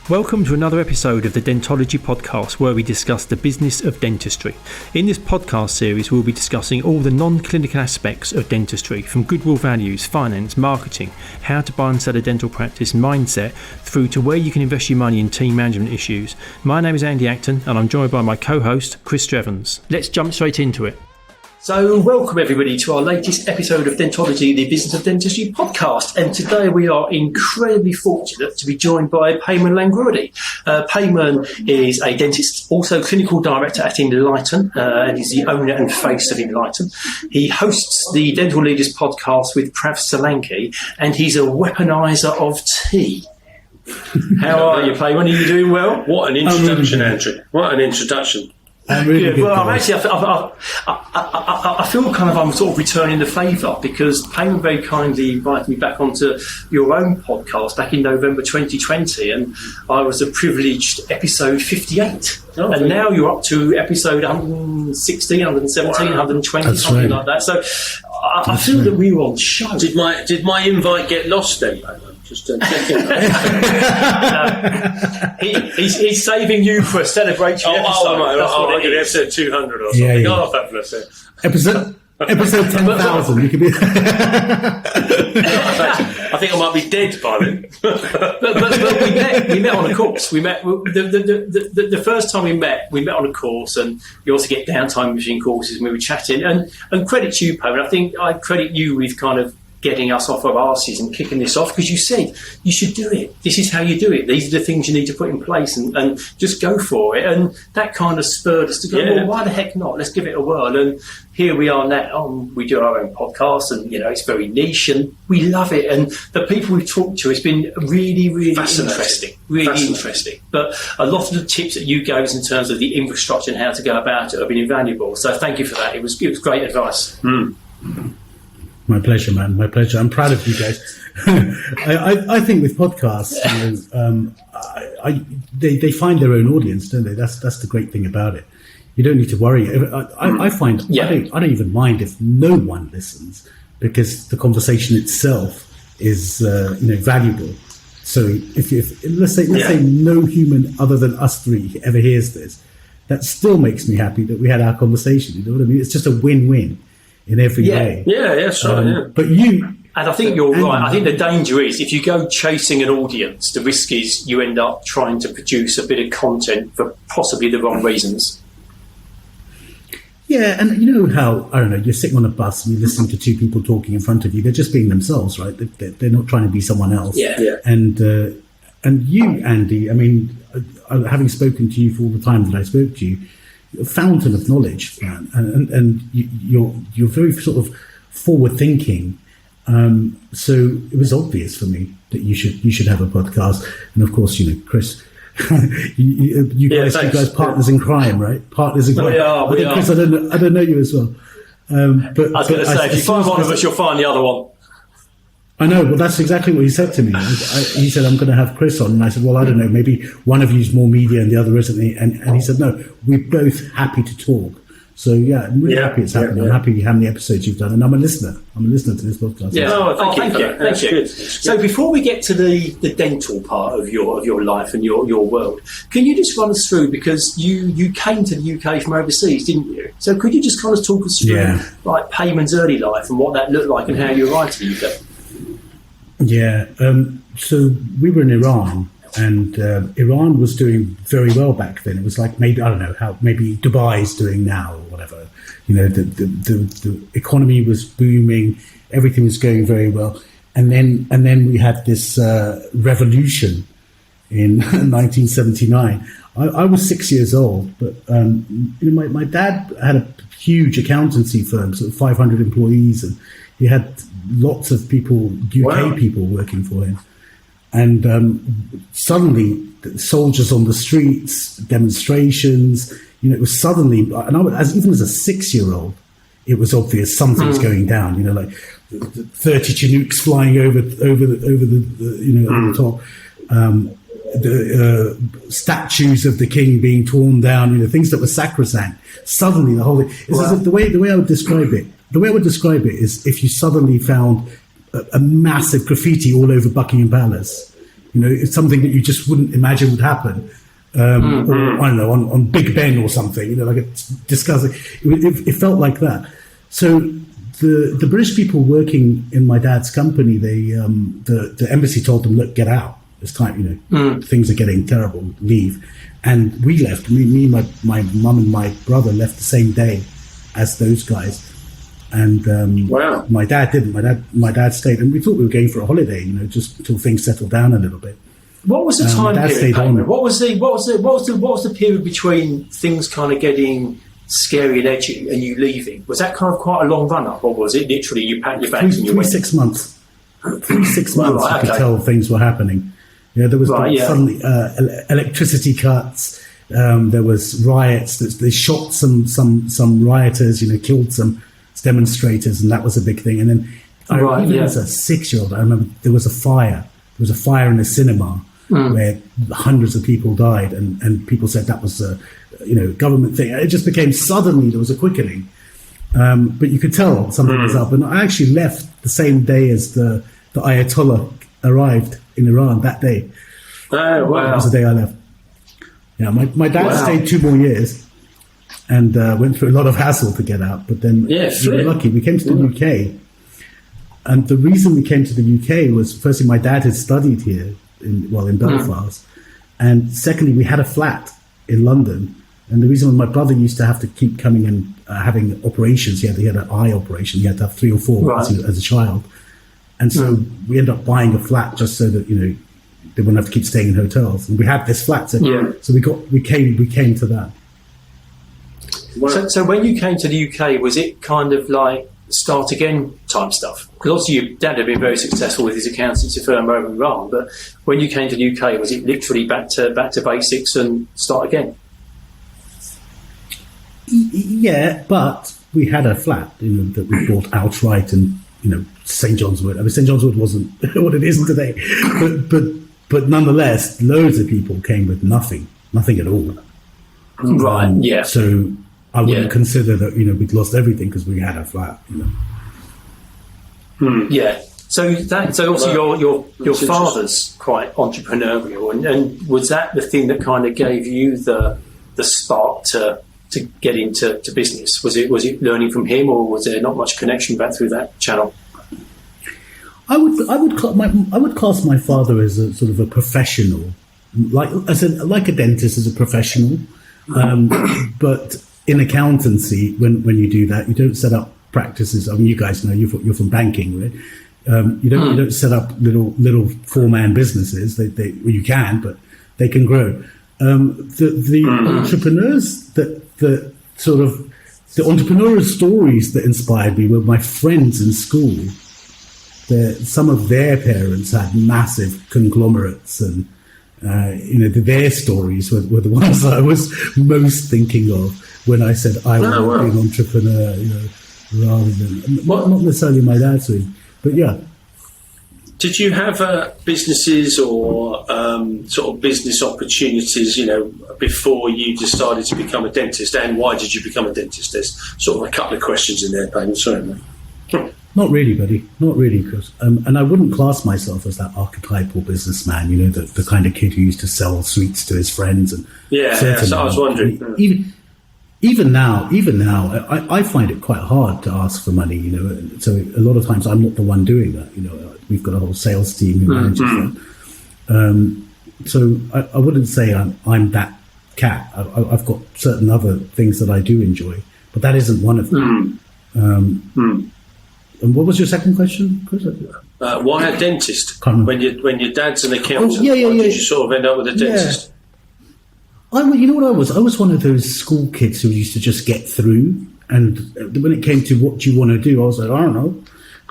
Welcome to another episode of the Dentology podcast, where we discuss the business of dentistry. In this podcast series, we'll be discussing all the non-clinical aspects of dentistry, from goodwill values, finance, marketing, how to buy and sell a dental practice, mindset, through to where you can invest your money in team management issues. My name is Andy Acton, and I'm joined by my co-host, Chris Strevens. Let's jump straight into it. So welcome everybody to our latest episode of Dentology, the Business of Dentistry podcast. And today we are incredibly fortunate to be joined by Payman Langroudi. Payman is a dentist, also clinical director at Enlighten, and he's the owner and face of Enlighten. He hosts the Dental Leaders podcast with Prav Solanki, and he's a weaponizer of tea. How are you, Payman? Are you doing well? What an introduction, Andrew. What an introduction. Really well, I'm actually, I feel kind of I'm sort of returning the favour, because Payman very kindly invited me back onto your own podcast back in November 2020, and I was a privileged episode 58. Oh, and now you're up to episode 116, 117, 120, That's something right. like that. So I feel that we were on show. Did my invite get lost then, Payman? Just checking. He's saving you for a celebratory episode. I'll get episode 200 or something. Yeah. Oh, fabulous. Episode 10,000. You could be. I think I might be dead by then. but we met on a course. We met the first time we met on a course, and you also get downtime machine courses, and we were chatting. And credit to you, Payman. I think I credit you with kind of getting us off our arses and kicking this off, because you said you should do it. This is how you do it. These are the things you need to put in place, and just go for it. And that kind of spurred us to go, well, why the heck not? Let's give it a whirl. And here we are now. We do our own podcast, and it's very niche, and we love it. And the people we've talked to, it's been really, really interesting. Really interesting. But a lot of the tips that you gave us in terms of the infrastructure and how to go about it have been invaluable. So thank you for that. It was great advice. My pleasure, man. My pleasure. I'm proud of you guys. I think with podcasts, they find their own audience, don't they? That's the great thing about it. You don't need to worry. I find I don't even mind if no one listens, because the conversation itself is valuable. So if let's say no human other than us three ever hears this, that still makes me happy that we had our conversation. You know what I mean? It's just a win-win in every way. Yeah, sure. But you... And I think you're right. I think the danger is, if you go chasing an audience, the risk is you end up trying to produce a bit of content for possibly the wrong reasons. Yeah, and you know how, I don't know, you're sitting on a bus and you're listening to two people talking in front of you. They're just being themselves, right? They're not trying to be someone else. Yeah. And you, Andy, I mean, having spoken to you for all the time that I spoke to you, a fountain of knowledge, man, and you're very sort of forward thinking. So it was obvious for me that you should have a podcast, and of course, Chris, you guys partners in crime, right? Partners in crime. We are. Chris, I don't know you as well. But I was going to say, if you find one of us, you'll find the other one. I know, but that's exactly what he said to me. He said, I'm going to have Chris on. And I said, well, I don't know, maybe one of you's more media and the other isn't. And he said, no, we're both happy to talk. So, yeah, I'm really happy it's happening. I'm happy how many episodes you've done. And I'm a listener to this podcast. Yeah, thank you. Thank you. So before we get to the dental part of your life and your world, can you just run us through, because you came to the UK from overseas, didn't you? So could you just kind of talk us through like Payman's early life and what that looked like and how you arrived to the UK? Yeah, so we were in Iran, and Iran was doing very well back then. It was like, maybe, I don't know how, maybe Dubai's doing now or whatever. The economy was booming, everything was going very well, and then we had this revolution in 1979. I was 6 years old, but my dad had a huge accountancy firm, sort of 500 employees, and he had lots of people, UK people working for him. And suddenly, soldiers on the streets, demonstrations, it was suddenly, and even as a 6-year-old, it was obvious something's going down, like 30 Chinooks flying over the over the top. The statues of the king being torn down, things that were sacrosanct. Suddenly, the whole thing. The way I would describe it. The way I would describe it is if you suddenly found a massive graffiti all over Buckingham Palace, it's something that you just wouldn't imagine would happen. Or I don't know, on Big Ben or something, like it's discussing. It felt like that. So the British people working in my dad's company, the embassy told them, look, get out. It's time, things are getting terrible, leave. And we left. Me, my mum and my brother left the same day as those guys. And wow. My dad didn't. My dad stayed, and we thought we were going for a holiday, just until things settled down a little bit. What was the time period? On. What was the period between things kind of getting scary and edgy and you leaving? Was that kind of quite a long run up, or was it literally you packed your bags and you went? 6 months. 6 months. Right, you could tell things were happening. There was suddenly electricity cuts. There was riots. They shot some rioters. Killed some demonstrators, and that was a big thing. And then, as a 6-year-old, I remember there was a fire. There was a fire in a cinema where hundreds of people died, and people said that was a government thing. It just became suddenly there was a quickening, but you could tell something was up. And I actually left the same day as the Ayatollah arrived in Iran that day. Oh, wow. That was the day I left. Yeah, my dad stayed 2 more years and went through a lot of hassle to get out. But then we were lucky. We came to the UK. And the reason we came to the UK was, firstly, my dad had studied here in Belfast. And secondly, we had a flat in London. And the reason my brother used to have to keep coming and having operations, he had an eye operation. He had to have 3 or 4 as a child. And so we ended up buying a flat just so that, they wouldn't have to keep staying in hotels. And we had this flat. So we came to that. So when you came to the UK, was it kind of like start again type stuff? Because obviously your dad had been very successful with his accountancy firm over in Iran, but when you came to the UK, was it literally back to basics and start again? Yeah, but we had a flat that we bought outright, and St John's Wood. I mean, St John's Wood wasn't what it is today, but nonetheless, loads of people came with nothing at all. Right. Yeah. So I wouldn't consider that we'd lost everything because we had a flat. Yeah. So obviously your father's quite entrepreneurial, and was that the thing that kind of gave you the spark to get into business? Was it learning from him, or was there not much connection back through that channel? I would class my father as a sort of a professional, like a dentist as a professional, but in accountancy, when you do that, you don't set up practices. I mean, you guys know you're from banking, right? You don't set up little 4-man businesses. You can, but they can grow. The entrepreneurs the entrepreneurial stories that inspired me were my friends in school. Some of their parents had massive conglomerates, and their stories were the ones that I was most thinking of when I said I want to be an entrepreneur. Rather than not necessarily my dad's way, but yeah. Did you have businesses or sort of business opportunities, before you decided to become a dentist? And why did you become a dentist? There's sort of a couple of questions in there, Payman. Sorry, mate. Not really, buddy. Not really, Chris. And I wouldn't class myself as that archetypal businessman, the kind of kid who used to sell sweets to his friends. And so I was wondering. Even now, I find it quite hard to ask for money, So a lot of times I'm not the one doing that. We've got a whole sales team who manages that. So I wouldn't say I'm that cat. I've got certain other things that I do enjoy, but that isn't one of them. And what was your second question, Chris? Why a dentist? When your dad's an accountant, why did you sort of end up with a dentist? You know what I was? I was one of those school kids who used to just get through. And when it came to what do you want to do, I was like, I don't know.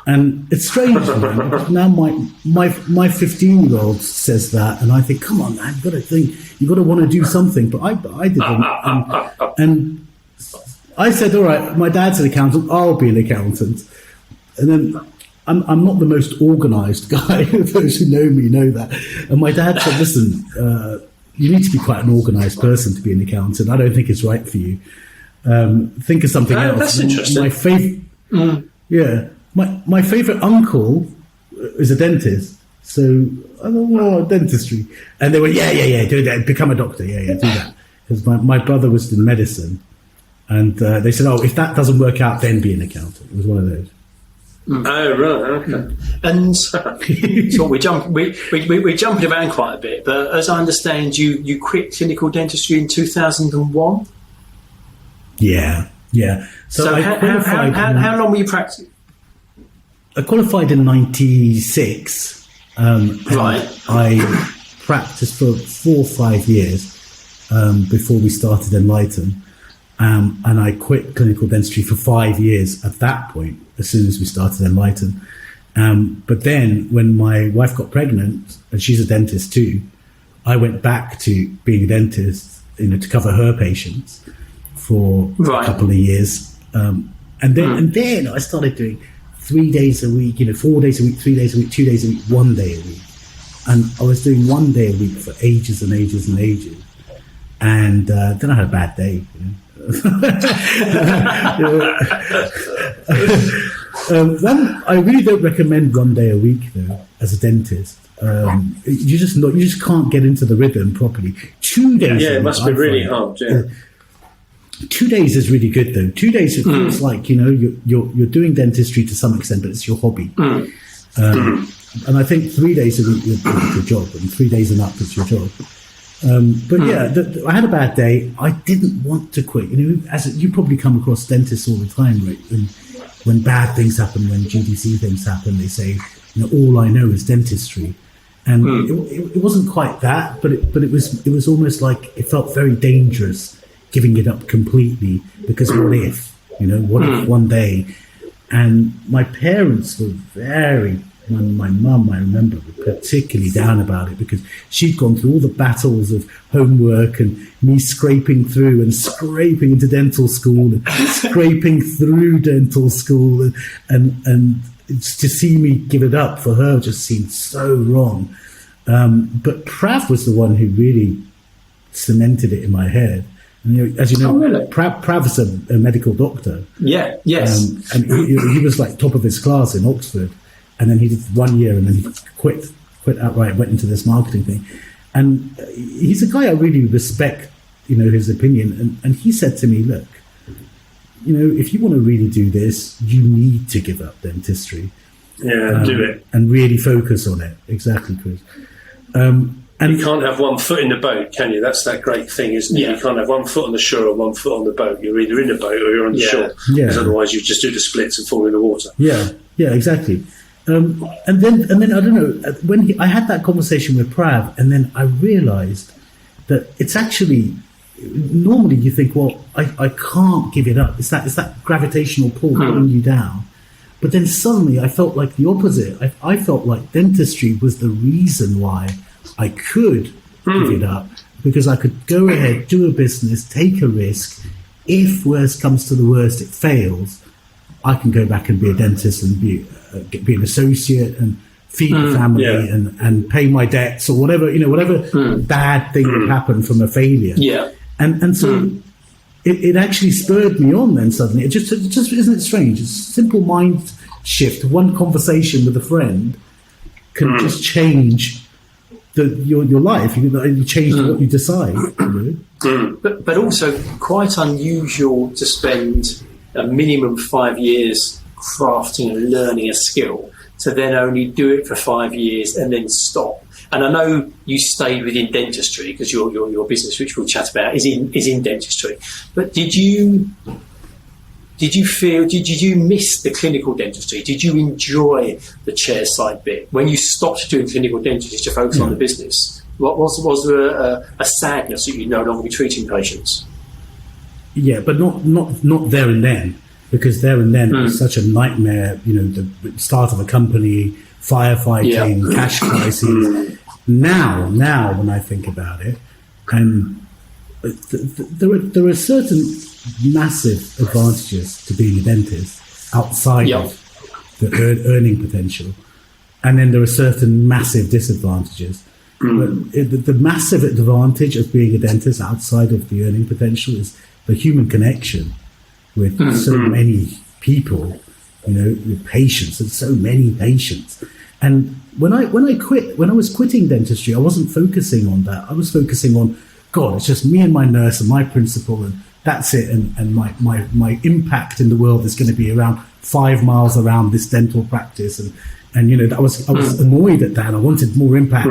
And it's strange, man, because now my 15-year-old says that, and I think, come on, man, you've got to think, you've got to want to do something. But I didn't. And I said, all right, my dad's an accountant, I'll be an accountant. And then I'm not the most organised guy. Those who know me know that. And my dad said, listen, you need to be quite an organised person to be an accountant. I don't think it's right for you. Think of something else. That's interesting. My favourite uncle is a dentist. So I thought, well, dentistry. And they were, yeah, do that, become a doctor, do that. Because my brother was in medicine, and they said, oh, if that doesn't work out, then be an accountant. It was one of those. Oh, right, okay. And so we're jumping around quite a bit, but as I understand, you quit clinical dentistry in 2001? Yeah. So how long were you practicing? I qualified in 96. Right. I practiced for 4 or 5 years before we started Enlighten. And I quit clinical dentistry for 5 years at that point, as soon as we started Enlighten. But then when my wife got pregnant, and she's a dentist too, I went back to being a dentist, to cover her patients for a couple of years. And then I started doing 3 days a week, 4 days a week, 3 days a week, 2 days a week, 1 day a week. And I was doing 1 day a week for ages and ages and ages. And then I had a bad day. I really don't recommend 1 day a week though as a dentist. You just can't get into the rhythm properly. 2 days. Yeah, it must be really hard. Yeah. 2 days is really good though. 2 days it feels like you're doing dentistry to some extent, but it's your hobby. And I think 3 days a week is your job, and 3 days and up is your job. I had a bad day. I didn't want to quit. As you probably come across dentists all the time, right? And when bad things happen, when GDC things happen, they say, all I know is dentistry. And it wasn't quite that, but it was almost like it felt very dangerous giving it up completely, because what if, what if one day? And my parents were my mum, I remember, was particularly down about it, because she'd gone through all the battles of homework and me scraping through and scraping into dental school and scraping through dental school, and to see me give it up for her just seemed so wrong. But Prav was the one who really cemented it in my head. And, as you know, really? Prav is a medical doctor. Yeah, yes. And he was like top of his class in Oxford. And then he did 1 year, and then he quit outright, went into this marketing thing. And he's a guy I really respect, his opinion. And he said to me, look, if you want to really do this, you need to give up dentistry. Yeah, do it. And really focus on it. Exactly, Chris. And you can't have 1 foot in the boat, can you? That's that great thing, isn't it? Yeah. You can't have 1 foot on the shore or 1 foot on the boat. You're either in the boat or you're on the shore. Yeah. Because otherwise you just do the splits and fall in the water. Yeah, exactly. And then I don't know, I had that conversation with Prav, and then I realized that it's actually, normally you think, well, I can't give it up. It's that gravitational pull pulling you down. But then suddenly I felt like the opposite. I felt like dentistry was the reason why I could give it up, because I could go ahead, do a business, take a risk. If worst comes to the worst, it fails, I can go back and be a dentist and be an associate and feed the family and pay my debts or whatever, whatever bad thing would happen from a failure. Yeah. And so it actually spurred me on then suddenly. It just isn't it strange? It's a simple mind shift. One conversation with a friend can just change your life. You change what you decide. But also quite unusual to spend a minimum 5 years crafting and learning a skill, to then only do it for 5 years and then stop. And I know you stayed within dentistry because your business, which we'll chat about, is in dentistry. But did you miss the clinical dentistry? Did you enjoy the chairside bit when you stopped doing clinical dentistry to focus on the business? What was there a sadness that you'd no longer be treating patients? Yeah, but not there and then, because there and then it was such a nightmare. The start of a company, firefighting, cash crises. Now, when I think about it, and there are certain massive advantages to being a dentist outside of the earning potential, and then there are certain massive disadvantages. But the massive advantage of being a dentist outside of the earning potential is the human connection with so many people, with patients, and so many patients. And when I was quitting dentistry, I wasn't focusing on that. I was focusing on, God, it's just me and my nurse and my principal, and that's it. And my impact in the world is going to be around 5 miles around this dental practice. And you know, I was annoyed at that. I wanted more impact,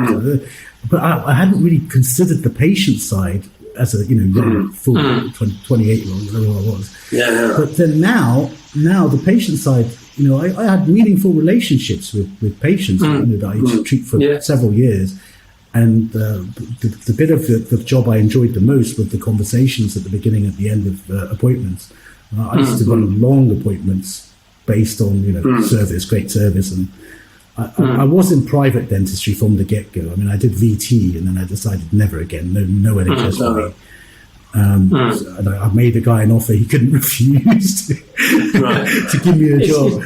but I hadn't really considered the patient side as a, you know, young, full 28-year-old, whatever I was. Yeah. But then now the patient side, you know, I had meaningful relationships with patients, you know, that I used to treat for several years. And the bit of the job I enjoyed the most was the conversations at the beginning and the end of appointments. I used to run long appointments based on, you know, service, great service. And I was in private dentistry from the get-go. I mean, I did VT, and then I decided never again, no NHS for me. And I made the guy an offer he couldn't refuse to give me a job.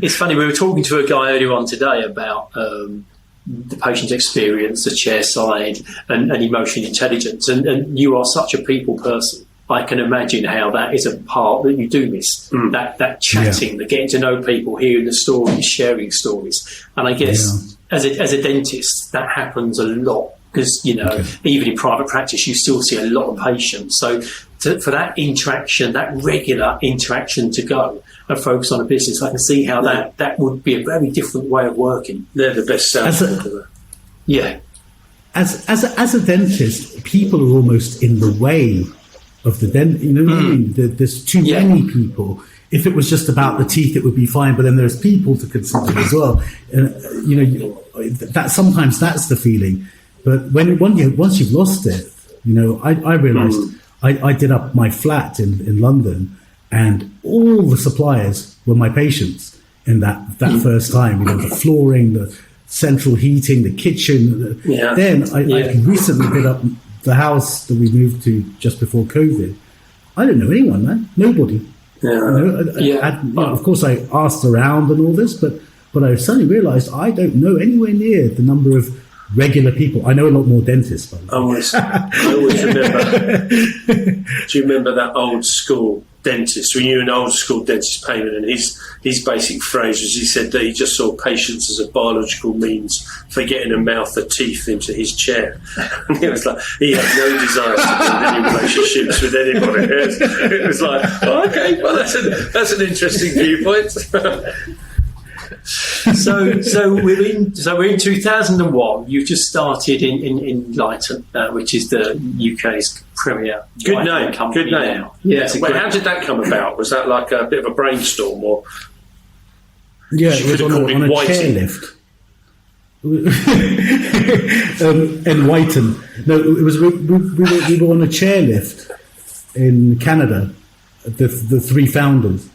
It's funny, we were talking to a guy earlier on today about the patient experience, the chair side, and emotional intelligence. And you are such a people person. I can imagine how that is a part that you do miss. That chatting, the getting to know people, hearing the stories, sharing stories. And I guess as a dentist, that happens a lot. Because, you know, even in private practice, you still see a lot of patients. So for that interaction, that regular interaction to go and focus on a business, I can see how that would be a very different way of working. They're the best salespeople. As a dentist, people are almost in the way of the dent. You know what I mean? There's too many people. If it was just about the teeth, it would be fine. But then there's people to consider as well. And, you know, that sometimes that's the feeling. But once you've lost it, you know, I realised I did up my flat in London, and all the suppliers were my patients in that first time. You know, the flooring, the central heating, the kitchen. Then I recently did up the house that we moved to just before COVID. I didn't know anyone, man. Nobody. You know, of course, I asked around and all this, but I suddenly realised I don't know anywhere near the number of regular people. I know a lot more dentists. I always remember. Do you remember that old school dentist? We knew an old school dentist, Payman, and his basic phrase was, he said that he just saw patients as a biological means for getting a mouth of teeth into his chair. And it was like he had no desire to build any relationships with anybody. It was like, oh, okay, well that's an interesting viewpoint. So we're in 2001. You've just started in Enlighten, which is the UK's premier good name company now. Yeah. How did that come about? Was that like a bit of a brainstorm, or? Yeah, it was on a chairlift. Enlighten. No, it was we were on a chairlift in Canada. The three founders,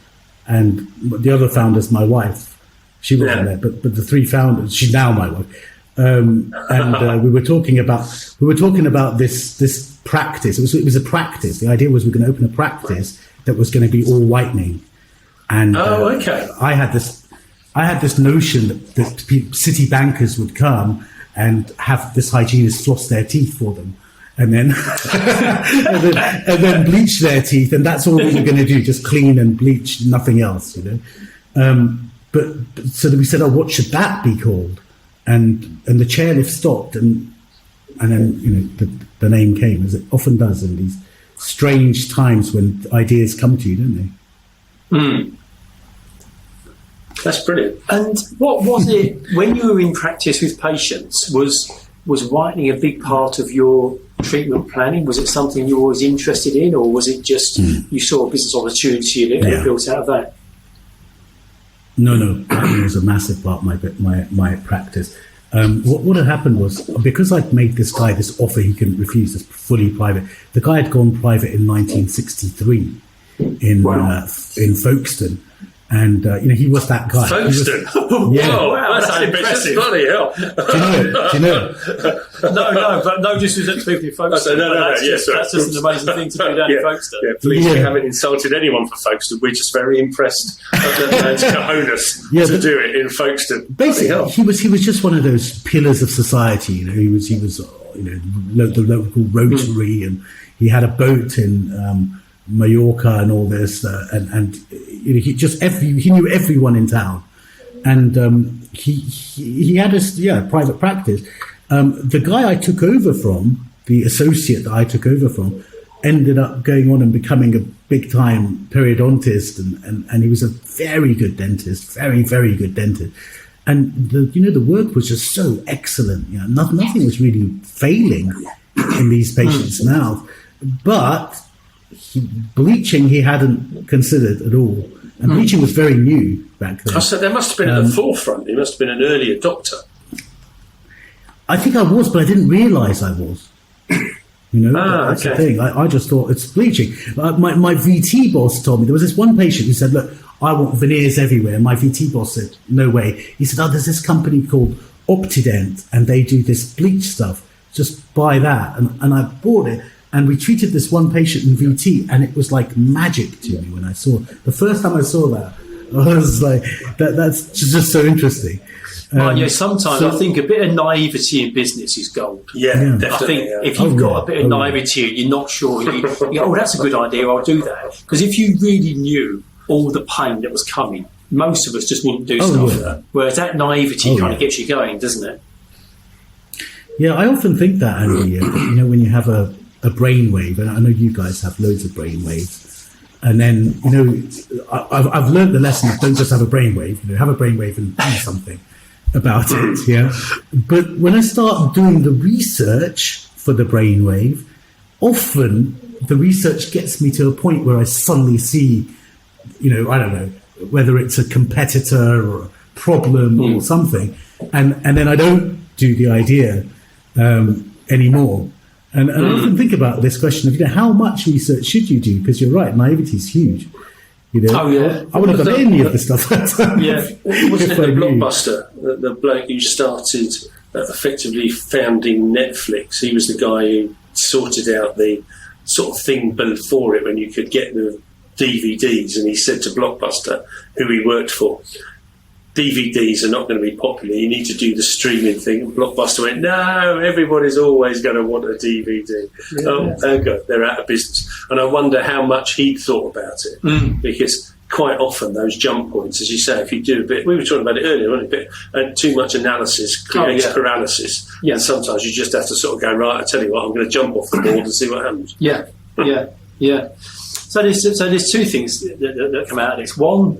and the other founder's my wife. She wasn't there, but the three founders. She's now my wife, and we were talking about this practice. It was a practice. The idea was we're going to open a practice that was going to be all whitening, and I had this notion that city bankers would come and have this hygienist floss their teeth for them, and then and then bleach their teeth, and that's all we were going to do, just clean and bleach, nothing else, you know. But so we said, oh, what should that be called? And the chairlift stopped, and then, you know, the name came, as it often does in these strange times when ideas come to you, don't they? That's brilliant. And what was it when you were in practice with patients? Was whitening a big part of your treatment planning? Was it something you were always interested in, or was it just you saw a business opportunity and it built out of that? No, that was a massive part of my practice. What had happened was, because I'd made this guy this offer he couldn't refuse, this fully private. The guy had gone private in 1963 in Folkestone. And, you know, he was that guy. Folkestone? Wow, that's impressive. Bloody hell. Do you know? No, but no disrespect to people in Folkestone. That's just an amazing thing to do down in Folkestone. Yeah, please, we haven't insulted anyone for Folkestone. We're just very impressed of that man's cojones to do it in Folkestone. Basically, he was just one of those pillars of society. You know, he was you know, the local Rotary, and he had a boat in Mallorca and all this, and you know, he knew everyone in town, and he had a private practice. The guy I took over from, the associate that I took over from, ended up going on and becoming a big-time periodontist, and he was a very good dentist, very, very good dentist. And the work was just so excellent. Nothing was really failing in these patients' mouth. But bleaching he hadn't considered at all. And bleaching was very new back then. So there must have been at the forefront. He must have been an early adopter. I think I was, but I didn't realise I was. That's the thing. I just thought it's bleaching. My VT boss told me, there was this one patient who said, look, I want veneers everywhere. My VT boss said, no way. He said, there's this company called Optident, and they do this bleach stuff. Just buy that. And I bought it. And we treated this one patient in VT, and it was like magic to me when I saw it. The first time I saw that, I was like, that's just so interesting. Sometimes I think a bit of naivety in business is gold. Yeah, definitely. I think if you've got a bit of naivety and you're not sure, you go, that's a good idea, I'll do that. Because if you really knew all the pain that was coming, most of us just wouldn't do stuff like that. Whereas that naivety kind of gets you going, doesn't it? Yeah, I often think that, Andy, when you have a brainwave, and I know you guys have loads of brainwaves, and then I've learned the lesson of don't just have a brainwave, have a brainwave and do something about it. Yeah, but when I start doing the research for the brainwave, often the research gets me to a point where I suddenly see, I don't know whether it's a competitor or a problem or something, and then I don't do the idea anymore. And I often think about this question of, how much research should you do? Because you're right, naivety is huge. I wouldn't have done any of the stuff. Wasn't it the Blockbuster, the bloke who started effectively founding Netflix? He was the guy who sorted out the sort of thing before it when you could get the DVDs, and he said to Blockbuster, who he worked for, DVDs are not going to be popular. You need to do the streaming thing. And Blockbuster went, no, everybody's always going to want a DVD. Yeah. Oh, okay, they're out of business. And I wonder how much he'd thought about it. Because quite often those jump points, as you say, if you do a bit, we were talking about it earlier, wasn't it? And too much analysis creates paralysis. Yeah. And sometimes you just have to sort of go, right, I tell you what, I'm going to jump off the board and see what happens. Yeah. So there's two things that come out of this. One,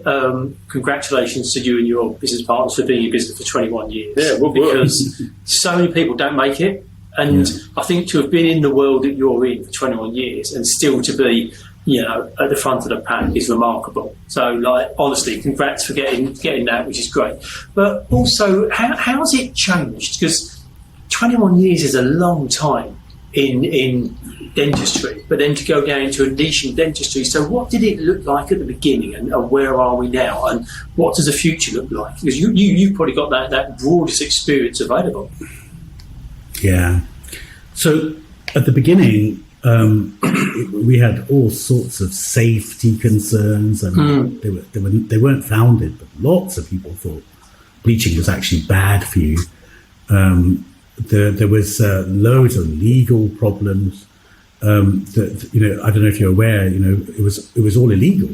congratulations to you and your business partners for being in business for 21 years. Yeah, because so many people don't make it. And I think to have been in the world that you're in for 21 years and still to be, at the front of the pack is remarkable. So, honestly, congrats for getting that, which is great. But also, how has it changed? Because 21 years is a long time in dentistry, but then to go down into a niche in dentistry. So what did it look like at the beginning, and where are we now, and what does the future look like? Because you've probably got that broadest experience available. Yeah. So at the beginning, we had all sorts of safety concerns. I mean, they weren't founded, but lots of people thought bleaching was actually bad for you. There was loads of legal problems. I don't know if you're aware. It was all illegal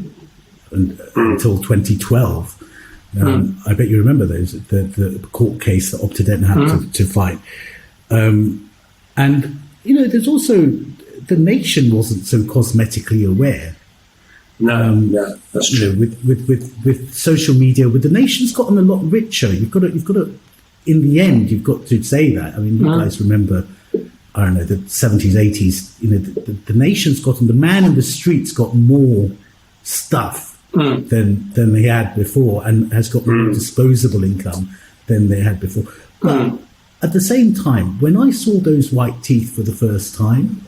until 2012. I bet you remember those the court case that Optident had to fight. And there's also the nation wasn't so cosmetically aware. No, that's true. With social media, the nation's gotten a lot richer. You've got to. In the end, you've got to say that. I mean, you guys remember, I don't know, the 70s, 80s. The nation's gotten, the man in the streets got more stuff than they had before, and has got more disposable income than they had before. But at the same time, when I saw those white teeth for the first time,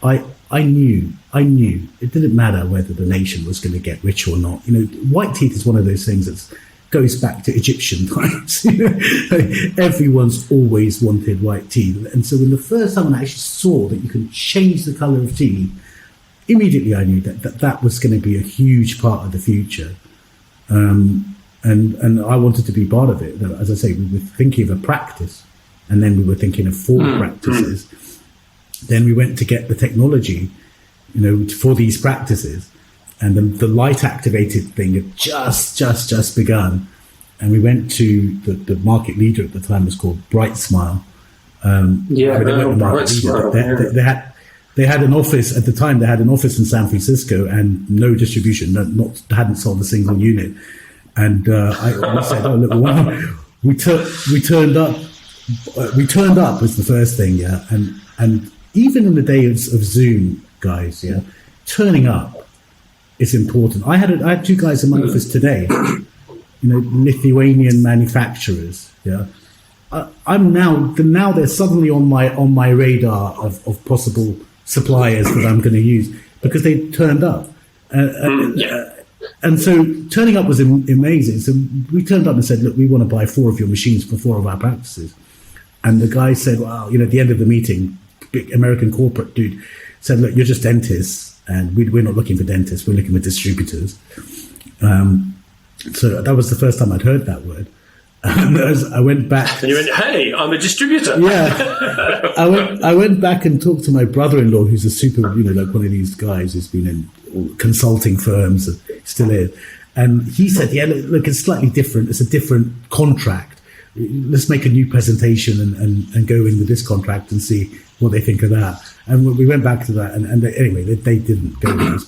I knew it didn't matter whether the nation was going to get rich or not. White teeth is one of those things that's goes back to Egyptian times. Everyone's always wanted white teeth. And so when the first time I actually saw that you can change the colour of teeth, immediately I knew that was going to be a huge part of the future. And I wanted to be part of it. As I say, we were thinking of a practice, and then we were thinking of 4 practices. Then we went to get the technology, for these practices. And the light activated thing had just begun. and we went to the market leader at the time, was called Bright Smile. Bright Smile. They had an office at the time. They had an office in San Francisco and no distribution. Hadn't sold a single unit. And we said, "Oh look, we turned up. We turned up was the first thing, yeah. And even in the days of Zoom, guys, yeah, turning up is important. I had 2 guys in my office today, Lithuanian manufacturers, yeah. I'm now they're suddenly on my radar of possible suppliers that I'm going to use because they turned up. And so turning up was amazing. So we turned up and said, look, we want to buy 4 of your machines for 4 of our practices. And the guy said, well, at the end of the meeting, big American corporate dude said, look, you're just dentists, and we're not looking for dentists, we're looking for distributors. So that was the first time I'd heard that word. And I went back. And you went, hey, I'm a distributor. Yeah. I went back and talked to my brother-in-law, who's a super, like one of these guys who's been in consulting firms, and still is. And he said, yeah, look, it's slightly different. It's a different contract. Let's make a new presentation and go in with this contract and see what they think of that. And we went back to that. And anyway, they didn't go with us.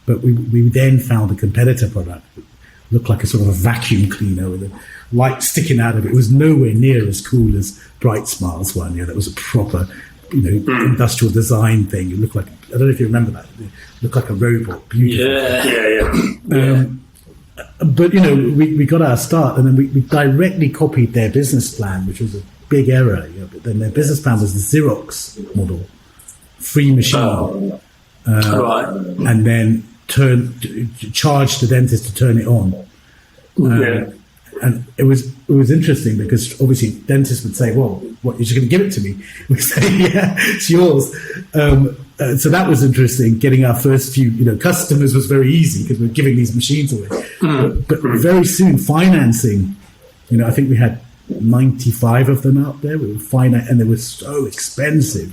But we then found a competitor product that looked like a sort of a vacuum cleaner with a light sticking out of it. It was nowhere near as cool as Bright Smiles one. That was a proper, industrial design thing. It looked like, I don't know if you remember that. It looked like a robot. Beautiful. Yeah. But we got our start, and then we directly copied their business plan, which was a big error. But then their business plan was the Xerox model, free machine, and then charge the dentist to turn it on. And it was interesting because obviously dentists would say, well, what, you're just going to give it to me? We say, yeah, it's yours. So that was interesting. Getting our first few, customers was very easy because we're giving these machines away. But very soon financing, I think we had 95 of them out there. We were and they were so expensive.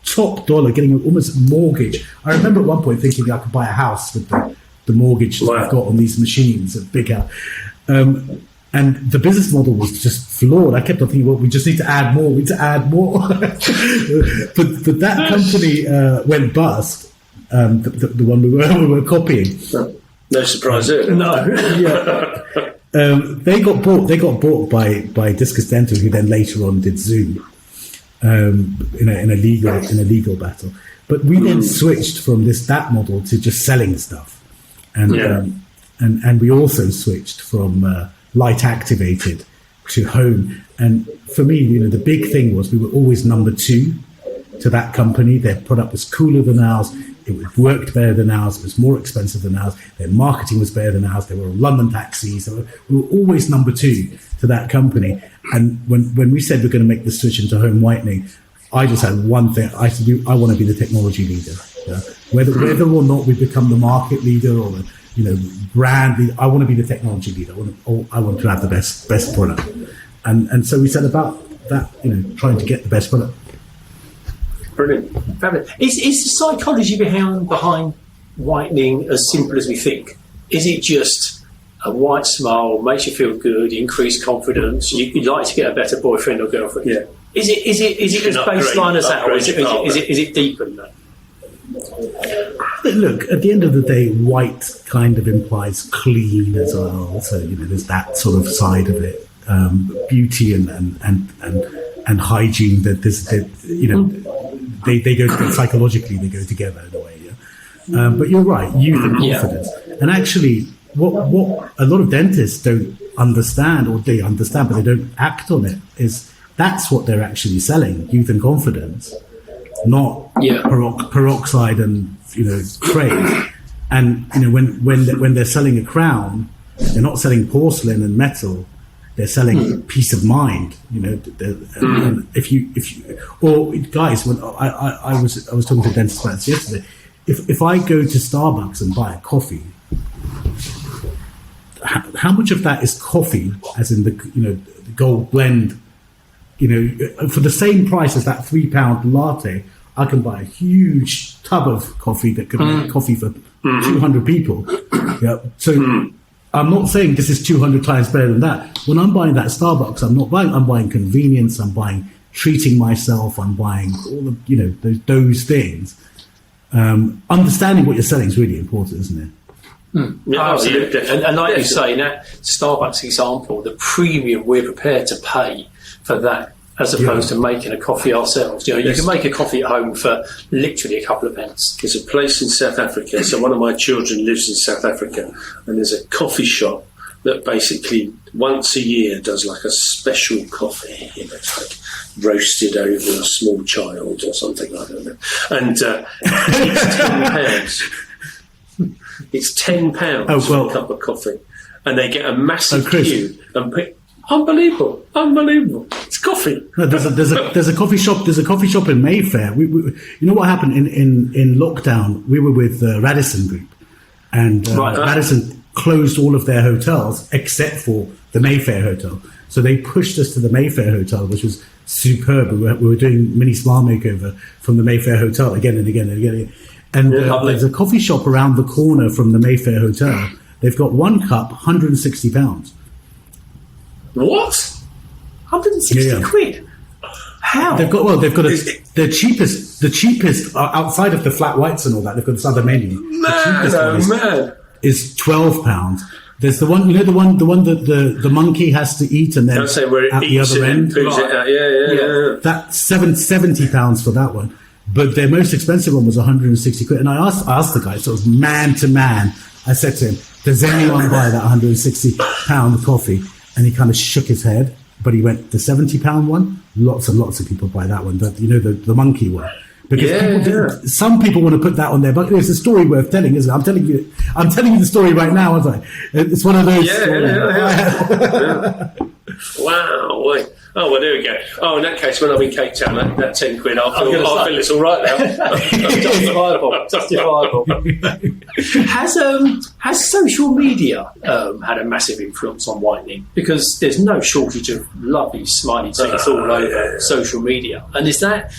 Top dollar, getting almost a mortgage. I remember at one point thinking I could buy a house with the mortgage that I've got on these machines, a big house. And the business model was just flawed. I kept on thinking, well, we just need to add more. We need to add more. but that company went bust. The one we were copying. No surprise there. No. They got bought by Discus Dental, who then later on did Zoom in a legal battle. But we then switched from that model to just selling stuff, and we also switched from light activated to home. And for me, the big thing was we were always number 2 to that company. Their product was cooler than ours. It worked better than ours. It was more expensive than ours. Their marketing was better than ours. They were on London taxis. So we were always number 2 to that company. And when we said we're going to make the switch into home whitening, I just had one thing. I said, I want to be the technology leader. Whether or not we become the market leader or the brand leader, I want to be the technology leader. I want to have the best product. And so we said about that, trying to get the best product. Brilliant. Fabulous. Is the psychology behind whitening as simple as we think? Is it just a white smile, makes you feel good, increased confidence, you'd like to get a better boyfriend or girlfriend? Yeah. Is it as baseline as that, or is it deeper than that? Look, at the end of the day, white kind of implies clean as well. So there's that sort of side of it, beauty and hygiene. That they go psychologically. They go together in a way. Yeah? But you're right, youth and confidence. And actually, what a lot of dentists don't understand, or they understand but they don't act on it, is that's what they're actually selling: youth and confidence. Not peroxide and craze. And when they're selling a crown, they're not selling porcelain and metal. They're selling peace of mind. And if you or guys, when I was talking to dentists about this yesterday. If I go to Starbucks and buy a coffee, how much of that is coffee, as in the gold blend? For the same price as that £3 latte, I can buy a huge tub of coffee that could make coffee for 200 people. Yeah. So I'm not saying this is 200 times better than that. When I'm buying that Starbucks, I'm buying convenience, I'm buying treating myself, I'm buying all of, those things. Understanding what you're selling is really important, isn't it? Yeah, absolutely. And like you say, in that Starbucks example, the premium we're prepared to pay for that, as opposed to making a coffee ourselves. You can make a coffee at home for literally a couple of pence. There's a place in South Africa. So one of my children lives in South Africa, and there's a coffee shop that basically once a year does like a special coffee. It's like roasted over a small child or something like that. And it's £10. It's £10 for a cup of coffee, and they get a massive queue and pick. Unbelievable! It's coffee. No, there's a coffee shop. There's a coffee shop in Mayfair. We you know what happened in lockdown? We were with Radisson Group, and Radisson closed all of their hotels except for the Mayfair Hotel. So they pushed us to the Mayfair Hotel, which was superb. We were doing mini smile makeover from the Mayfair Hotel again and again and again. And there's a coffee shop around the corner from the Mayfair Hotel. They've got one cup, £160. What? 160 quid? How? They've got the cheapest outside of the flat whites and all that. They've got this other menu. The cheapest one is £12. There's the one, the one that the monkey has to eat and then at the other end. That's £70 for that one. But their most expensive one was 160 quid. And I asked the guy, sort of man to man, I said to him, does anyone buy that £160 coffee? And he kind of shook his head, but he went, the £70 one, lots and lots of people buy that one, the monkey one. Because some people want to put that on there, but it's a story worth telling, isn't it? I'm telling you the story right now, aren't I? It's one of those. Wow. Wait. Oh, well, there we go. Oh, in that case, when I'm in Cape Town, that 10 quid, I'll feel it's all right now. Justifiable. Has social media had a massive influence on whitening? Because there's no shortage of lovely smiley teeth all over social media. And does that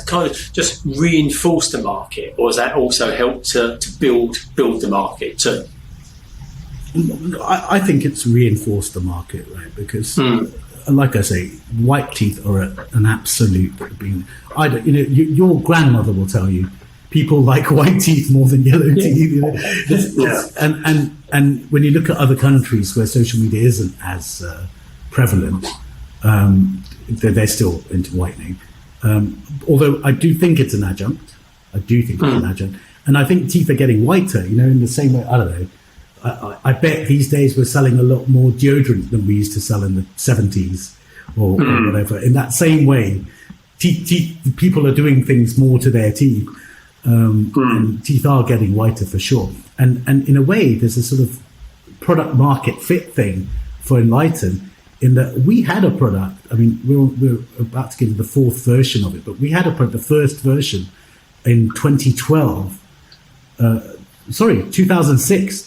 kind of just reinforce the market, or has that also helped to build the market too? I think it's reinforced the market, right? Because, like I say, white teeth are an absolute. Your grandmother will tell you people like white teeth more than yellow teeth. And when you look at other countries where social media isn't as prevalent, they're still into whitening. Although I do think it's an adjunct. And I think teeth are getting whiter. In the same way. I don't know. I bet these days we're selling a lot more deodorant than we used to sell in the 70s or whatever. In that same way, people are doing things more to their teeth, and teeth are getting whiter for sure. And in a way, there's a sort of product market fit thing for Enlighten, in that we had a product. I mean, we're about to get into the fourth version of it, but we had the first version in 2012. 2006,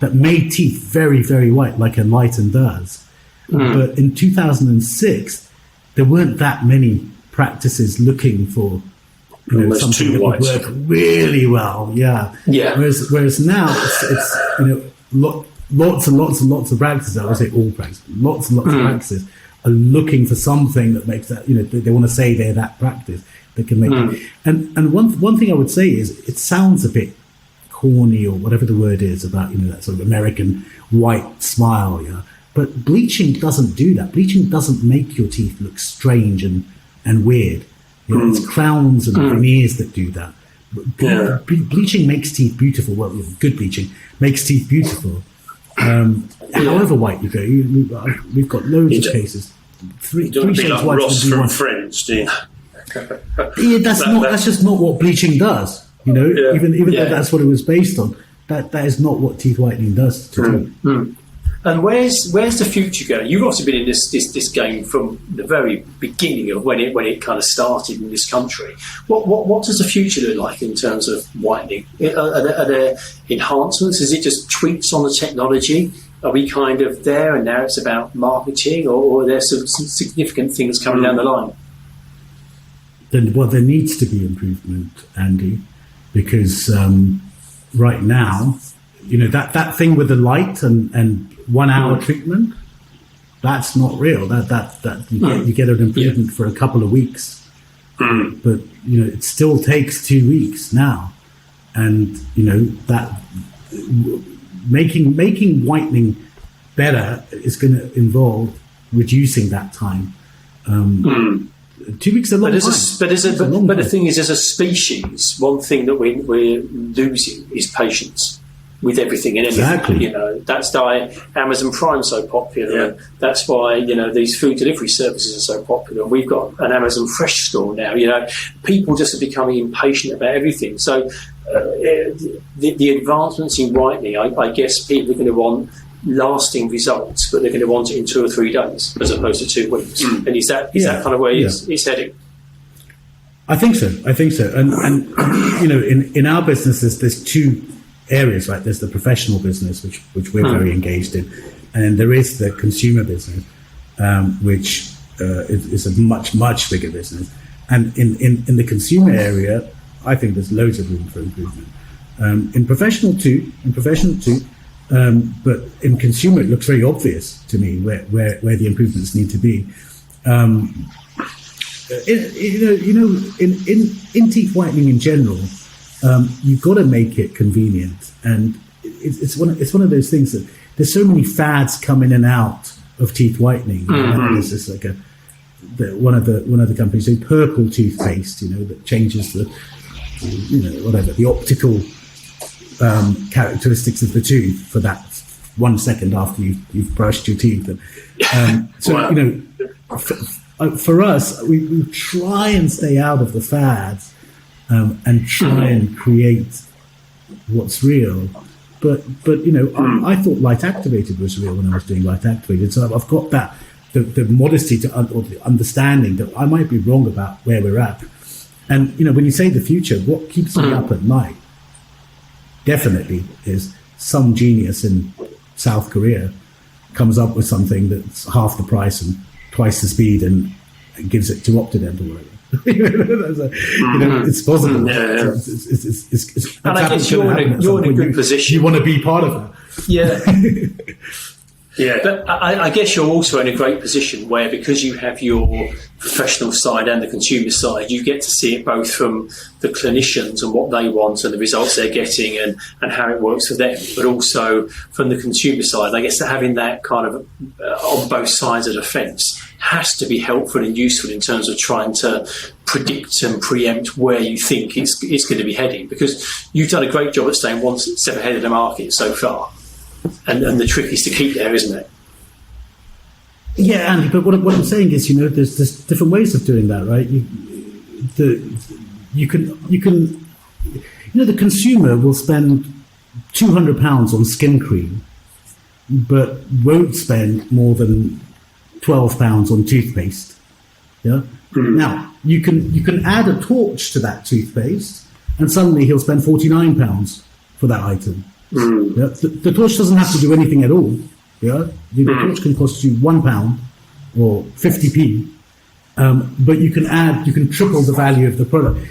that made teeth very, very white, like Enlighten does. But in 2006, there weren't that many practices looking for something that would work really well. Yeah. Whereas now it's lots and lots and lots of practices. I would say all practices, lots and lots of practices are looking for something that makes that. They want to say they're that practice. They can make it. And one thing I would say is it sounds a bit corny or whatever the word is about that sort of American white smile, but bleaching doesn't do that. Bleaching doesn't make your teeth look strange and weird. It's crowns and veneers that do that. Bleaching makes teeth beautiful. Well, good bleaching makes teeth beautiful. However white you go, we've got loads of cases. Three shades like white Ross from Friends, do you? That's just not what bleaching does. Even though that's what it was based on, that is not what teeth whitening does to do. And where's the future going? You've also been in this game from the very beginning of when it kind of started in this country. What does the future look like in terms of whitening? Are there enhancements? Is it just tweaks on the technology? Are we kind of there and now it's about marketing, or are there some significant things coming down the line? There needs to be improvement, Andy, because right now that thing with the light and 1 hour treatment, that's not real. That you get an improvement for a couple of weeks. But it still takes 2 weeks now, and that making whitening better is going to involve reducing that time. 2 weeks is a long time. But the thing is, as a species, one thing that we're losing is patience with everything and everything. Exactly. That's why Amazon Prime's so popular. Yeah. And that's why these food delivery services are so popular. We've got an Amazon Fresh store now. People just are becoming impatient about everything. So the advancements in whitening, I guess people are going to want lasting results, but they're going to want it in 2 or 3 days as opposed to 2 weeks. And is that kind of where it's heading? I think so. And in our businesses, there's 2 areas, right? There's the professional business, which we're very engaged in, and then there is the consumer business, which is a much bigger business. And in the consumer area, I think there's loads of room for improvement. In professional too, but in consumer, it looks very obvious to me where the improvements need to be. In teeth whitening in general, you've got to make it convenient, and it's one of those things that there's so many fads come in and out of teeth whitening. There's just like one of the companies doing purple toothpaste, that changes the the optical characteristics of the tooth for that 1 second after you've brushed your teeth. And for us, we try and stay out of the fads. And try and create what's real, but I thought light activated was real when I was doing light activated. So I've got that the modesty or the understanding that I might be wrong about where we're at. And when you say the future, what keeps me up at night definitely is some genius in South Korea comes up with something that's half the price and twice the speed and gives it to Optident or whatever. It's possible. Yeah. It's and I guess you're in a good position. You want to be part of that. Yeah. Yeah, but I guess you're also in a great position where, because you have your professional side and the consumer side, you get to see it both from the clinicians and what they want and the results they're getting and how it works for them, but also from the consumer side. I guess that having that kind of on both sides of the fence has to be helpful and useful in terms of trying to predict and preempt where you think it's going to be heading, because you've done a great job at staying one step ahead of the market so far. And the trick is to keep there, isn't it? Yeah, Andy, but what I'm saying is, there's different ways of doing that, right? The consumer will spend £200 on skin cream, but won't spend more than £12 on toothpaste. Yeah. Mm-hmm. Now you can add a torch to that toothpaste, and suddenly he'll spend £49 for that item. Mm. Yeah? The torch doesn't have to do anything at all. Yeah, the torch can cost you £1 or 50p, but you can triple the value of the product.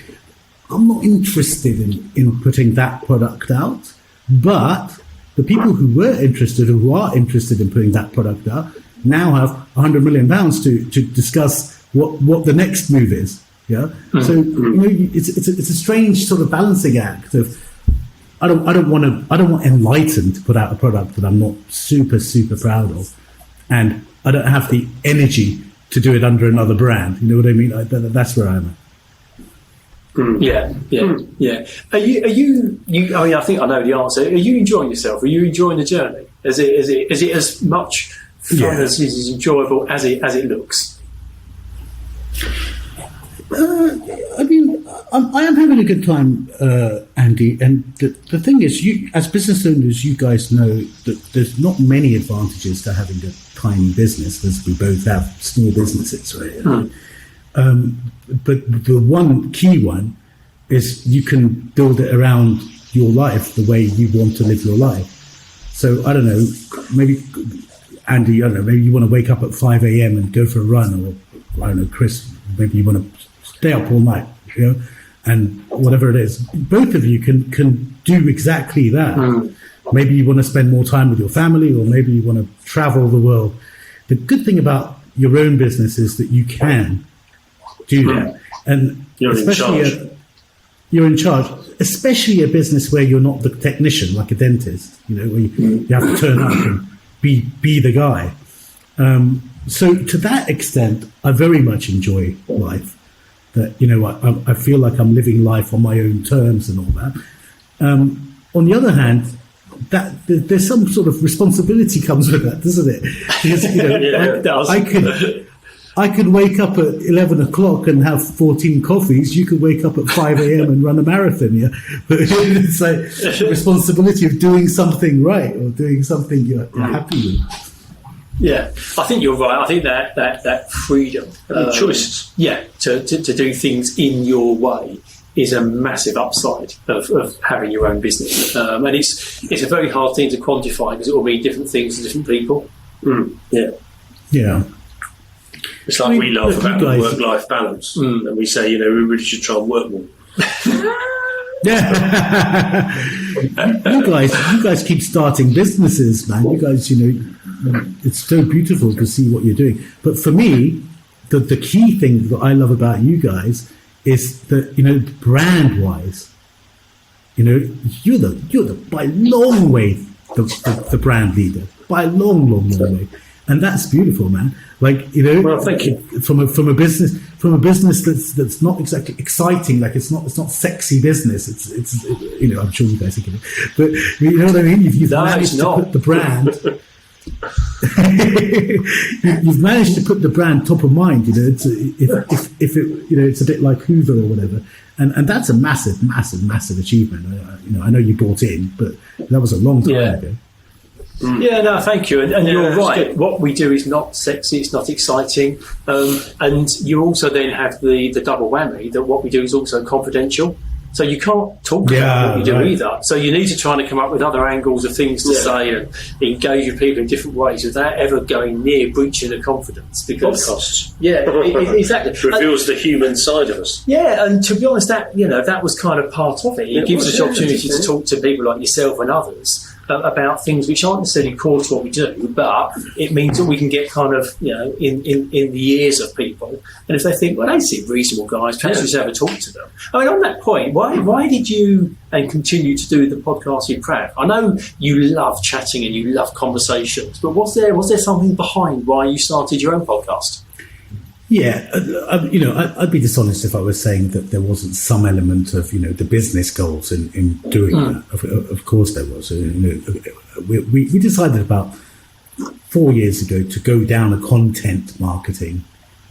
I'm not interested in putting that product out, but the people who were interested or who are interested in putting that product out now have £100 million to discuss what the next move is. Yeah, so it's a strange sort of balancing act of. I don't want Enlighten to put out a product that I'm not super proud of, and I don't have the energy to do it under another brand. You know what I mean? That's where I'm at. Yeah. Are you? I mean, I think I know the answer. Are you enjoying yourself? Are you enjoying the journey? Is it as much fun as is enjoyable as it looks? I mean, I am having a good time, Andy. And the thing is, you as business owners, you guys know that there's not many advantages to having a tiny business, as we both have small businesses, right? But the one key one is you can build it around your life the way you want to live your life. So I don't know, maybe Andy, maybe you want to wake up at 5 a.m. and go for a run, or I don't know, Chris, maybe you want to stay up all night, and whatever it is, both of you can do exactly that. maybe you want to spend more time with your family, or maybe you want to travel the world. The good thing about your own business is that you can do that. And you're in charge, especially a business where you're not the technician, like a dentist, where you have to turn up and be the guy. So to that extent, I very much enjoy life. That, I feel like I'm living life on my own terms and all that. On the other hand, that there's some sort of responsibility comes with that, doesn't it? Because, I could wake up at 11 o'clock and have 14 coffees. You could wake up at 5 a.m. and run a marathon. Yeah, but it's like the responsibility of doing something right, or doing something you're happy with. Yeah, I think you're right. I think that freedom, choices, to do things in your way is a massive upside of having your own business, and it's a very hard thing to quantify because it will mean different things to different people. Yeah. It's like we laugh about work-life balance, and we say, we really should try and work more. Yeah, you guys keep starting businesses, man. You guys, it's so beautiful to see what you're doing. But for me, the key thing that I love about you guys is that, brand-wise, you're the by long way the brand leader, by long way. And that's beautiful, man. Like, well, thank you. From a business that's not exactly exciting, like it's not sexy business. It's I'm sure you guys think of it, but you know what I mean. You've managed to put the brand. You've managed to put the brand top of mind. It's it's a bit like Hoover or whatever, and that's a massive achievement. I know you bought in, but that was a long time ago. Yeah, no, thank you. And you're right. Good. What we do is not sexy, it's not exciting. And you also then have the double whammy that what we do is also confidential. So you can't talk about what you do either. So you need to try and come up with other angles of things to say and engage with people in different ways without ever going near breaching the confidence. Because podcasts. Yeah, exactly. It reveals the human side of us. Yeah, and to be honest, that was kind of part of it. It gives us the opportunity to talk to people like yourself and others about things which aren't necessarily core to what we do, but it means that we can get kind of, in the ears of people. And if they think, well, they seem reasonable guys, perhaps we should have a talk to them. I mean, on that point, why did you continue to do the podcast in Pratt? I know you love chatting and you love conversations, but was there something behind why you started your own podcast? Yeah, I'd be dishonest if I was saying that there wasn't some element of, the business goals in doing that. Of course there was. We decided about 4 years ago to go down a content marketing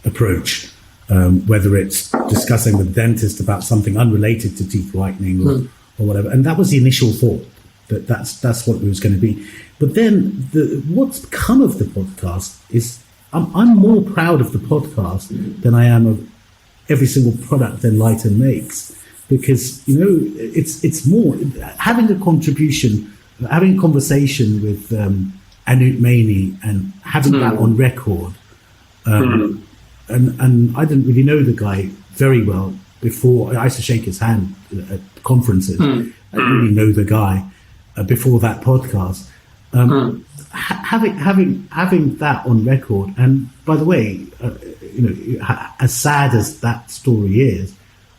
approach, whether it's discussing with the dentist about something unrelated to teeth whitening or whatever. And that was the initial thought, that's what it was going to be. But then what's come of the podcast is I'm more proud of the podcast than I am of every single product Enlighten makes, because it's more having a contribution, having a conversation with Anoop Maney and having that on record. And I didn't really know the guy very well before. I used to shake his hand at conferences. I didn't really know the guy before that podcast. Having that on record, and by the way, as sad as that story is,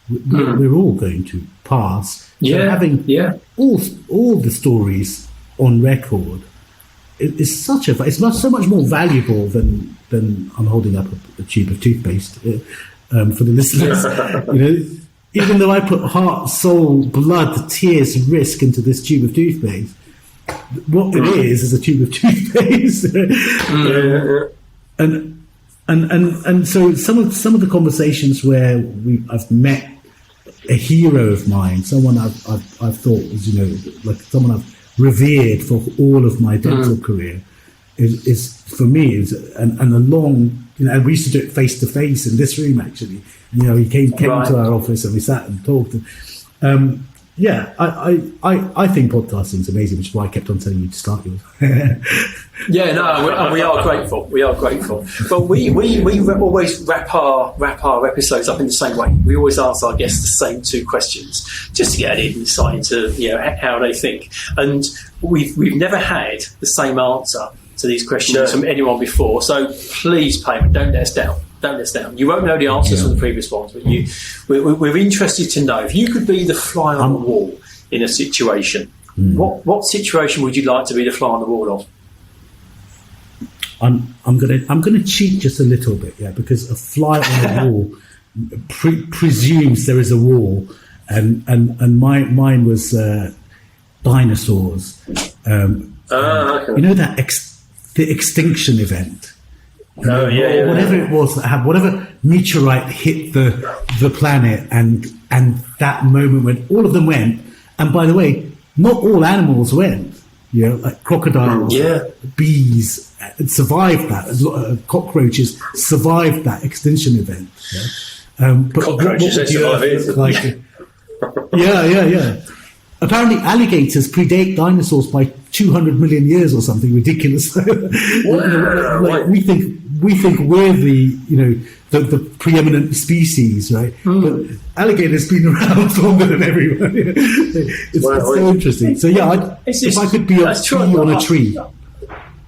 we're all going to pass. So having all the stories on record is so much more valuable than I'm holding up a tube of toothpaste for the listeners. Even though I put heart, soul, blood, tears, and risk into this tube of toothpaste, what it is a tube of toothpaste. And so some of the conversations where I've met a hero of mine, someone I've thought was like someone I've revered for all of my dental career, is for me and a long, and we used to do it face to face in this room actually. He came to our office and we sat and talked. yeah, I think podcasting is amazing, which is why I kept on telling you to start yours. Yeah, no, we are grateful. We are grateful. But we always wrap our episodes up in the same way. We always ask our guests the same two questions, just to get an insight into how they think. And we've never had the same answer to these questions from anyone before. So please, Payman, don't let us down. Don't let us down. You won't know the answers from the previous ones, but we're interested to know if you could be the fly on the wall in a situation. What situation would you like to be the fly on the wall of? I'm gonna cheat just a little bit, because a fly on the wall presumes there is a wall, and mine was dinosaurs. Okay. You know that the extinction event. Whatever it was that happened, whatever meteorite hit the planet, and that moment when all of them went. And by the way, not all animals went. Like crocodiles, bees survived that. Cockroaches survived that extinction event. But cockroaches survive it. Like? Yeah. Apparently, alligators predate dinosaurs by 200 million years or something ridiculous. Wow. We think we're the preeminent species, right? But alligators been around longer than everyone. It's so interesting. So if I could be a bee on a tree.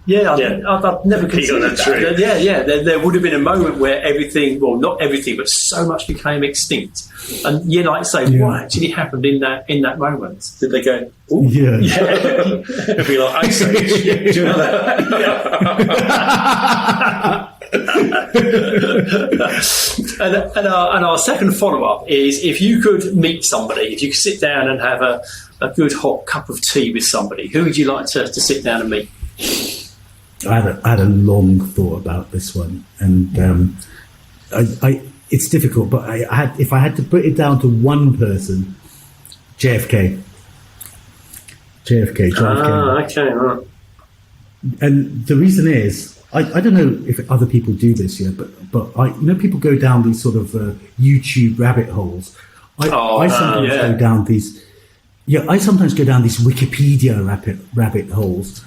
I've never considered that. There would have been a moment where everything, well, not everything, but so much became extinct. And like you say, what actually happened in that moment? Did they go, ooh? Yeah. It'd be like Ice Age. Do you know that? And our second follow-up is, if you could meet somebody, if you could sit down and have a good hot cup of tea with somebody, who would you like to sit down and meet? I had a long thought about this one, and it's difficult. But if I had to put it down to one person, JFK. Okay, right. And the reason is, I don't know if other people do this yet, but people go down these sort of YouTube rabbit holes. I sometimes go down these. Yeah, I sometimes go down these Wikipedia rabbit holes,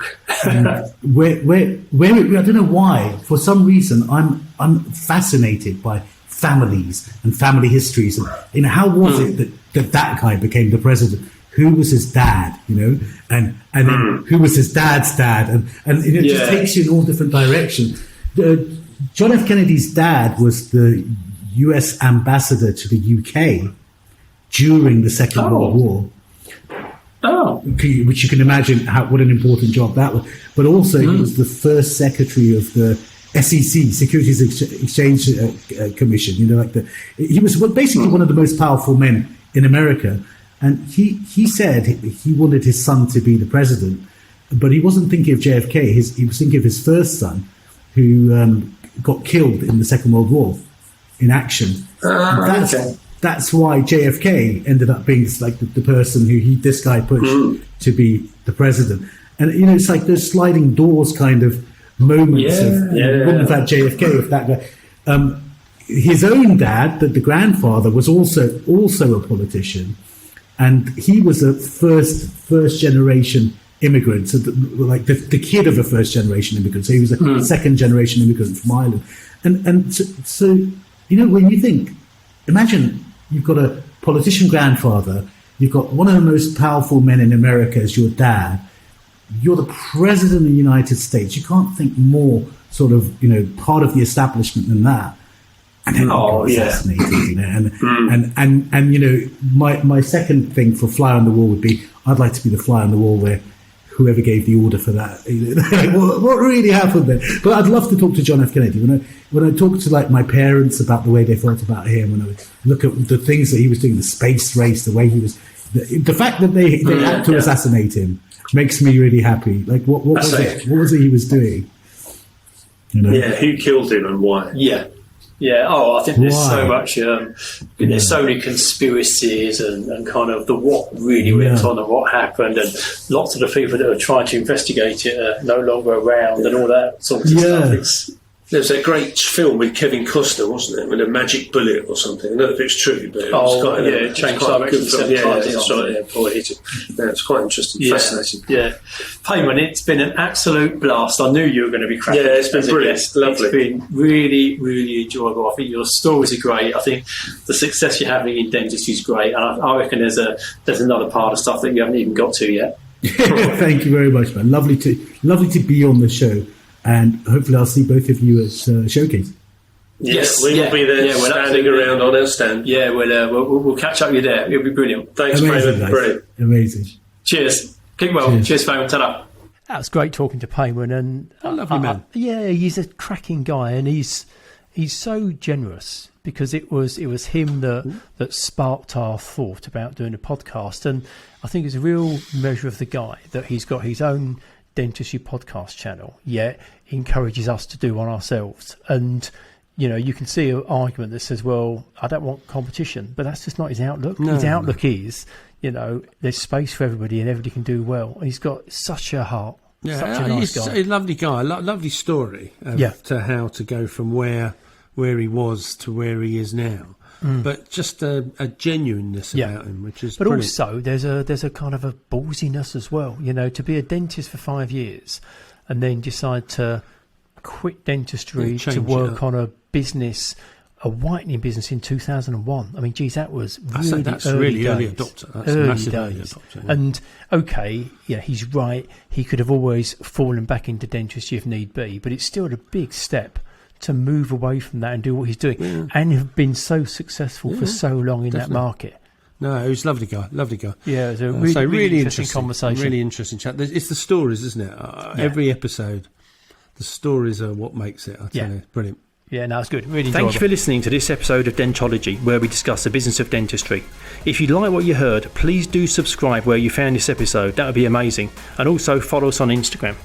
where I don't know why. For some reason, I'm fascinated by families and family histories, and how was it that guy became the president? Who was his dad? And then who was his dad's dad? And it just takes you in all different directions. John F. Kennedy's dad was the U.S. ambassador to the UK during the Second World War. Which you can imagine what an important job that was. But also, he was the first secretary of the SEC, Securities Exchange Commission. He was basically one of the most powerful men in America. And he said he wanted his son to be the president, but he wasn't thinking of JFK. He was thinking of his first son, who got killed in the Second World War in action. That's why JFK ended up being like the person who this guy pushed to be the president. And it's like those sliding doors kind of moments wouldn't have had JFK if that guy. His own dad, the grandfather, was also a politician, and he was a first generation immigrant, so the kid of a first generation immigrant. So he was a second generation immigrant from Ireland, and so when you think, imagine you've got a politician grandfather, you've got one of the most powerful men in America as your dad, you're the president of the United States. You can't think more sort of part of the establishment than that. And then assassinated, and my second thing for fly on the wall would be, I'd like to be the fly on the wall where whoever gave the order for that, what really happened then? But I'd love to talk to John F. Kennedy. When I talk to my parents about the way they felt about him, when I would look at the things that he was doing, the space race, the way he was, the fact that they had to assassinate him makes me really happy. Like what was it he was doing? Who killed him and why? Yeah. I think there's so much. There's so many conspiracies and kind of the what really went on and what happened, and lots of the people that are trying to investigate it are no longer around, and all that sort of stuff. There's that great film with Kevin Costner, wasn't it? With a magic bullet or something. I don't know if it's true, but it was changed quite a good film. Yeah, direction that's right. Yeah, boy, it's quite interesting, fascinating. Yeah, Payman, it's been an absolute blast. I knew you were going to be cracking. Yeah, it's been brilliant, lovely. It's been really, really enjoyable. I think your stories are great. I think the success you're having in dentistry is great, and I reckon there's another part of stuff that you haven't even got to yet. Thank you very much, man. Lovely to be on the show. And hopefully I'll see both of you at Showcase. Yes, we will be there standing around on our stand. Yeah, we'll catch up with you there. It'll be brilliant. Thanks, Payman. Brilliant. Amazing. Cheers. Keep well. Cheers Payman. Ta-da. That was great talking to Payman, and a lovely man. Yeah, he's a cracking guy, and he's so generous, because it was him that sparked our thought about doing a podcast, and I think it's a real measure of the guy that he's got his own dentistry podcast channel, yet encourages us to do one ourselves. And you can see an argument that says, well, I don't want competition, but that's just not his outlook. His outlook is, there's space for everybody and everybody can do well. And he's got such a heart. Yeah, such a nice guy. A lovely guy, lovely story to how to go from where he was to where he is now. But just a genuineness about him, which is brilliant. Also there's a kind of a ballsiness as well, to be a dentist for 5 years and then decide to quit dentistry to work on a business, a whitening business in 2001. I mean, geez, that was really early adopter. That's massive early adopter. Yeah. And he's right. He could have always fallen back into dentistry if need be, but it's still a big step to move away from that and do what he's doing, and have been so successful for so long in that market. No, he was a lovely guy. Yeah, it was a really interesting conversation. Really interesting chat. It's the stories, isn't it? Every episode, the stories are what makes it. I tell you, brilliant. Yeah, no, it's good. Really enjoyable. Thank you for listening to this episode of Dentology, where we discuss the business of dentistry. If you like what you heard, please do subscribe where you found this episode. That would be amazing. And also follow us on Instagram.